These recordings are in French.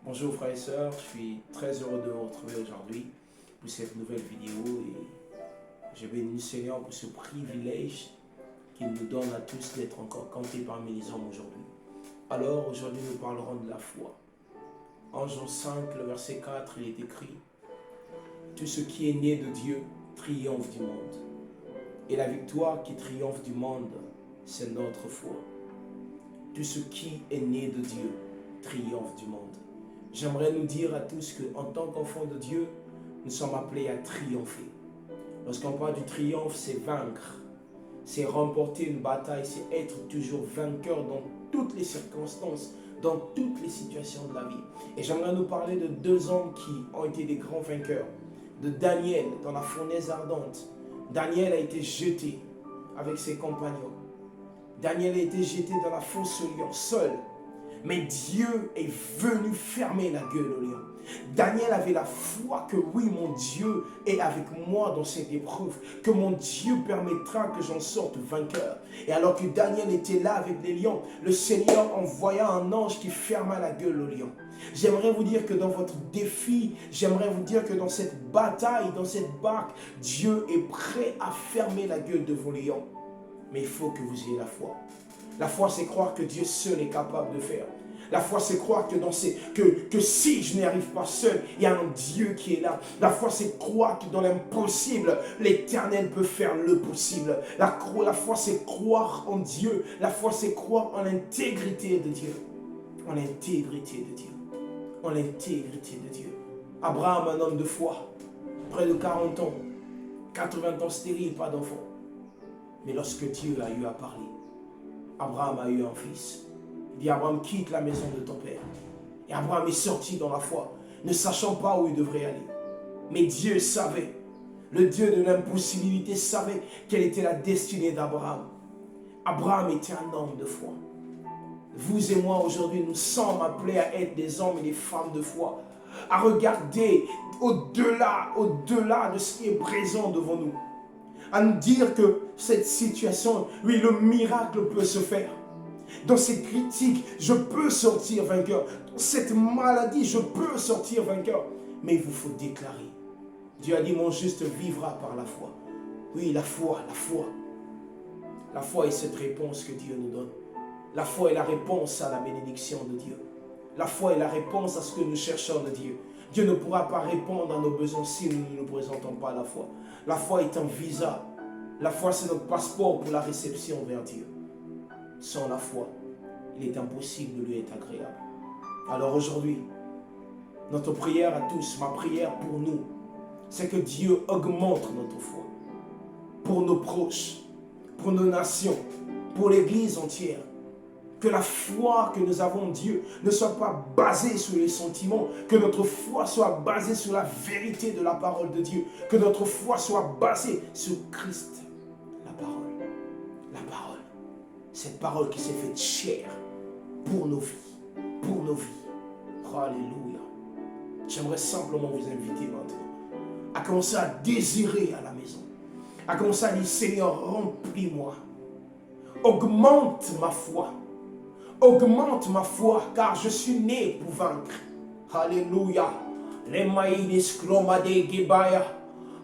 Bonjour frères et sœurs, je suis très heureux de vous retrouver aujourd'hui pour cette nouvelle vidéo et je bénis le Seigneur pour ce privilège qu'il nous donne à tous d'être encore comptés parmi les hommes aujourd'hui. Alors aujourd'hui nous parlerons de la foi. En Jean 5, le verset 4, il est écrit: tout ce qui est né de Dieu triomphe du monde. Et la victoire qui triomphe du monde, c'est notre foi. Tout ce qui est né de Dieu triomphe du monde. J'aimerais nous dire à tous qu'en tant qu'enfants de Dieu, nous sommes appelés à triompher. Lorsqu'on parle du triomphe, c'est vaincre. C'est remporter une bataille, c'est être toujours vainqueur dans toutes les circonstances, dans toutes les situations de la vie. Et j'aimerais nous parler de deux hommes qui ont été des grands vainqueurs. De Daniel dans la fournaise ardente. Daniel a été jeté avec ses compagnons. Daniel a été jeté dans la fosse au lion, seul. Mais Dieu est venu fermer la gueule au lion. Daniel avait la foi que oui, mon Dieu est avec moi dans cette épreuve, que mon Dieu permettra que j'en sorte vainqueur. Et alors que Daniel était là avec les lions, le Seigneur envoya un ange qui ferma la gueule au lion. J'aimerais vous dire que dans votre défi, j'aimerais vous dire que dans cette bataille, dans cette barque, Dieu est prêt à fermer la gueule de vos lions. Mais il faut que vous ayez la foi. La foi, c'est croire que Dieu seul est capable de faire. La foi, c'est croire que si je n'y arrive pas seul, il y a un Dieu qui est là. La foi, c'est croire que dans l'impossible, l'Éternel peut faire le possible. La foi, c'est croire en Dieu. La foi, c'est croire en l'intégrité de Dieu. En l'intégrité de Dieu. En l'intégrité de Dieu. Abraham, un homme de foi, près de 40 ans, 80 ans stérile, pas d'enfant. Mais lorsque Dieu a eu à parler, Abraham a eu un fils. Il dit: Abraham, quitte la maison de ton père. Et Abraham est sorti dans la foi, ne sachant pas où il devrait aller. Mais Dieu savait, le Dieu de l'impossibilité savait quelle était la destinée d'Abraham. Abraham était un homme de foi. Vous et moi aujourd'hui, nous sommes appelés à être des hommes et des femmes de foi, à regarder au-delà de ce qui est présent devant nous, à nous dire que cette situation, oui, le miracle peut se faire. Dans ces critiques, je peux sortir vainqueur. Dans cette maladie, je peux sortir vainqueur. Mais il vous faut déclarer. Dieu a dit: mon juste vivra par la foi. Oui, la foi, la foi. La foi est cette réponse que Dieu nous donne. La foi est la réponse à la bénédiction de Dieu. La foi est la réponse à ce que nous cherchons de Dieu. Dieu ne pourra pas répondre à nos besoins si nous ne nous présentons pas la foi. La foi est un visa. La foi, c'est notre passeport pour la réception vers Dieu. Sans la foi, il est impossible de lui être agréable. Alors aujourd'hui, notre prière à tous, ma prière pour nous, c'est que Dieu augmente notre foi. Pour nos proches, pour nos nations, pour l'Église entière. Que la foi que nous avons en Dieu ne soit pas basée sur les sentiments, que notre foi soit basée sur la vérité de la parole de Dieu, que notre foi soit basée sur Christ, la parole. La parole. Cette parole qui s'est faite chair pour nos vies. Pour nos vies. Alléluia. J'aimerais simplement vous inviter maintenant à commencer à désirer à la maison. À commencer à dire: Seigneur, remplis-moi. Augmente ma foi. Augmente ma foi, car je suis né pour vaincre. Alléluia. Les maïdis clomade gibaya.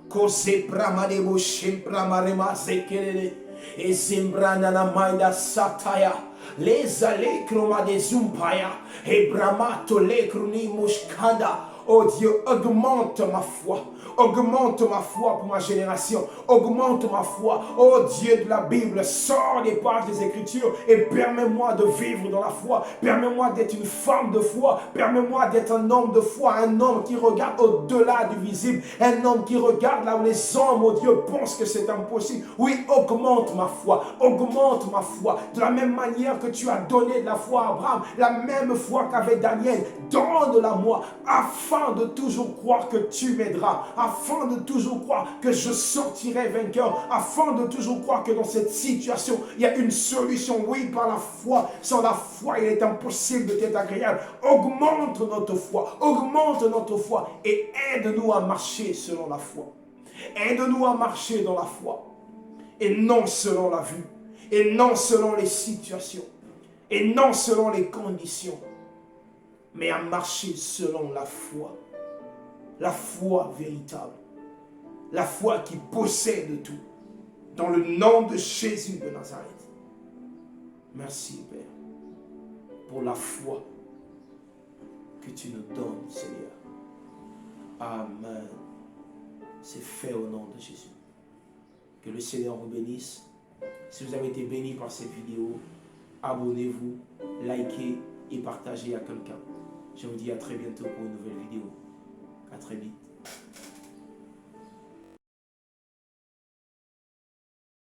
Kose pramade boshim pramarema zekelele. Et Zimbrana na maïda sataya. Les allées clomade zumpaya. Et bramato le kruni mushkanda. Oh Dieu, augmente ma foi. Augmente ma foi pour ma génération. Augmente ma foi. Oh Dieu de la Bible, sors les pages des Écritures et permets-moi de vivre dans la foi. Permets-moi d'être une femme de foi. Permets-moi d'être un homme de foi. Un homme qui regarde au-delà du visible. Un homme qui regarde là où les hommes, oh Dieu, pensent que c'est impossible. Oui, augmente ma foi. Augmente ma foi. De la même manière que tu as donné de la foi à Abraham, la même foi qu'avait Daniel, donne-la moi, afin de toujours croire que tu m'aideras, afin de toujours croire que je sortirai vainqueur, afin de toujours croire que dans cette situation, il y a une solution. Oui, par la foi. Sans la foi, il est impossible de t'être agréable. Augmente notre foi et aide-nous à marcher selon la foi. Aide-nous à marcher dans la foi et non selon la vue, et non selon les situations, et non selon les conditions. mais à marcher selon la foi véritable, la foi qui possède tout, dans le nom de Jésus de Nazareth. Merci, Père, pour la foi que tu nous donnes, Seigneur. Amen. C'est fait au nom de Jésus. Que le Seigneur vous bénisse. Si vous avez été béni par cette vidéo, abonnez-vous, likez et partagez à quelqu'un. Je vous dis à très bientôt pour une nouvelle vidéo. À très vite.